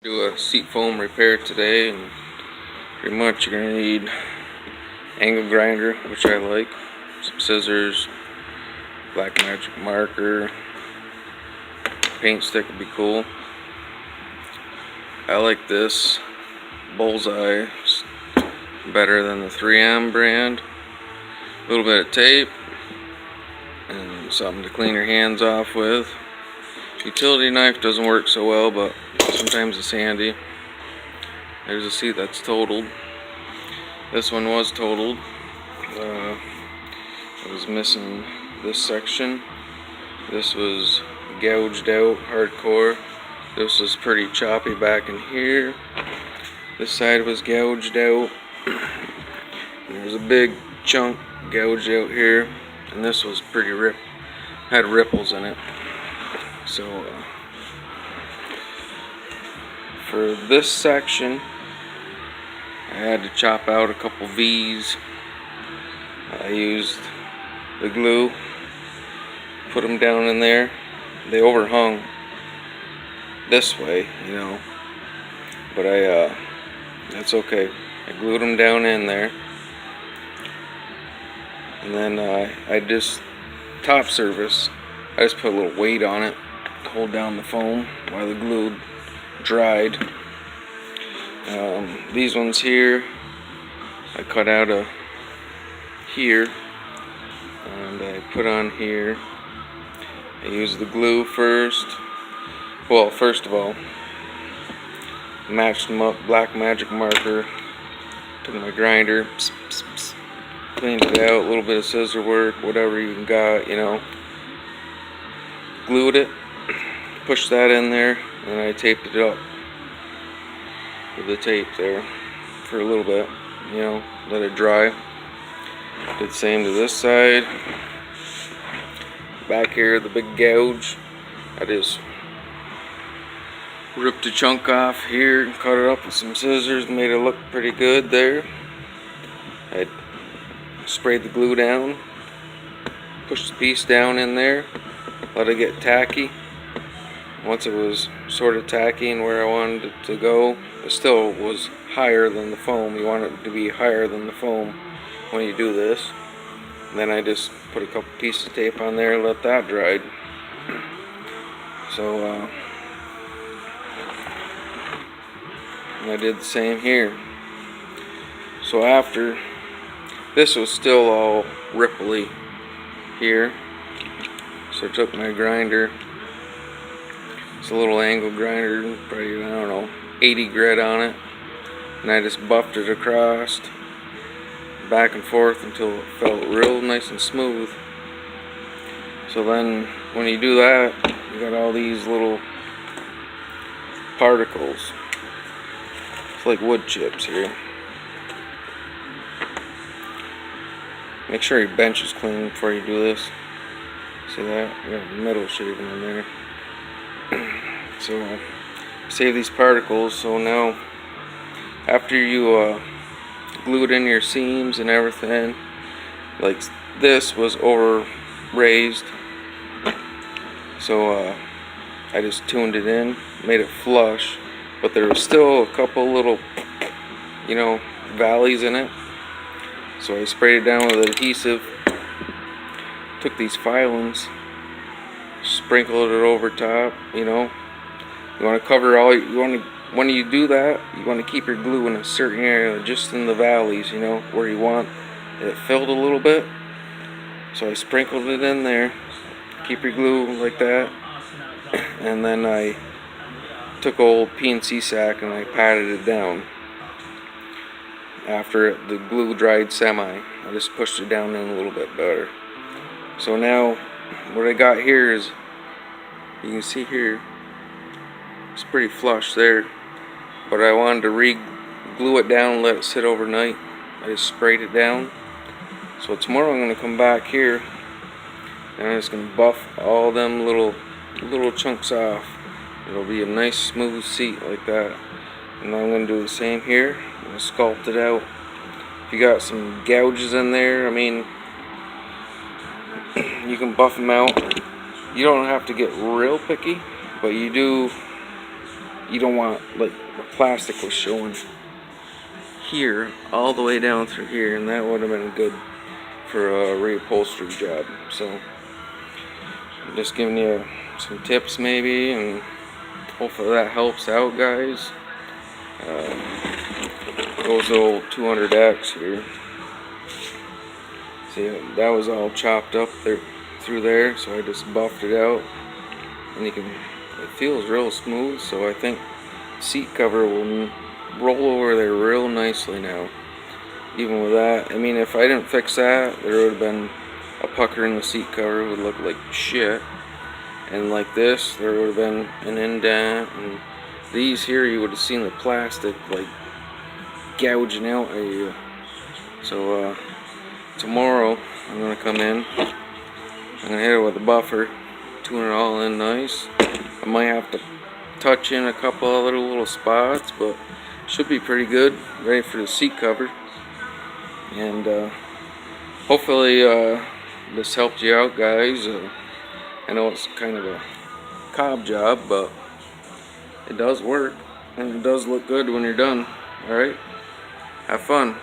Do a seat foam repair today, and pretty much you're gonna need angle grinder, which I like, some scissors, black magic marker, paint stick would be cool. I like this bullseye, it's better than the 3M brand. A little bit of tape and something to clean your hands off with. Utility knife doesn't work so well, but sometimes it's handy. There's a seat that's totaled. This one was totaled. It was missing this section. This was gouged out hardcore. This was pretty choppy back in here. This side was gouged out. There's a big chunk gouged out here, and this was pretty had ripples in it. So for this section, I had to chop out a couple V's. I used the glue, put them down in there. They overhung this way, but that's okay. I glued them down in there, and then I just top surface. I just put a little weight on it to hold down the foam while the glue dried. These ones here, I cut out of here, and I put on here. I used the glue first. Well, first of all, matched them up, black magic marker, took my grinder, cleaned it out, a little bit of scissor work, whatever you got, glued it, pushed that in there, and I taped it up with the tape there for a little bit, let it dry. Did the same to this side. Back here, the big gouge, I just ripped a chunk off here and cut it up with some scissors, made it look pretty good there. I sprayed the glue down, pushed the piece down in there, let it get tacky. Once it was sort of tacky and where I wanted it to go, it still was higher than the foam. You want it to be higher than the foam when you do this. And then I just put a couple pieces of tape on there and let that dry. So and I did the same here. So after, this was still all ripply here. So I took my grinder. It's a little angle grinder, probably, 80 grit on it. And I just buffed it across, back and forth until it felt real nice and smooth. So then, when you do that, you got all these little particles. It's like wood chips here. Make sure your bench is clean before you do this. See that? You got metal shaving in there. So save these particles. So now, after you glue it in your seams and everything, like this was over raised, so I just tuned it in, made it flush, but there was still a couple little valleys in it. So I sprayed it down with adhesive, took these filings, sprinkled it over top. You want to cover all, when you do that, you want to keep your glue in a certain area, just in the valleys, where you want it filled a little bit. So I sprinkled it in there, keep your glue like that, and then I took old PNC sack and I patted it down. After the glue dried semi, I just pushed it down in a little bit better. So now, what I got here is, you can see here, it's pretty flush there, but I wanted to re-glue it down and let it sit overnight. I just sprayed it down. So tomorrow I'm going to come back here and I'm just going to buff all them little chunks off. It'll be a nice smooth seat like that. And I'm going to do the same here. I'm going to sculpt it out. If you got some gouges in there, you can buff them out. You don't have to get real picky, but you do you don't want, like, the plastic was showing here all the way down through here, and that would have been good for a reupholstery job. So I'm just giving you some tips maybe, and hopefully that helps out, guys. Goes the old 200X here. See, that was all chopped up there through there, so I just buffed it out, and it feels real smooth. So I think seat cover will roll over there real nicely now. Even with that, I mean, if I didn't fix that, there would have been a pucker in the seat cover. It would look like shit. And like this, there would have been an indent, and these here, you would have seen the plastic like gouging out at you. So tomorrow I'm gonna come in, I'm gonna hit it with a buffer, tune it all in nice. I might have to touch in a couple of little spots, but should be pretty good, ready for the seat cover. And hopefully this helped you out, guys. I know it's kind of a cob job, but it does work, and it does look good when you're done. Alright, have fun.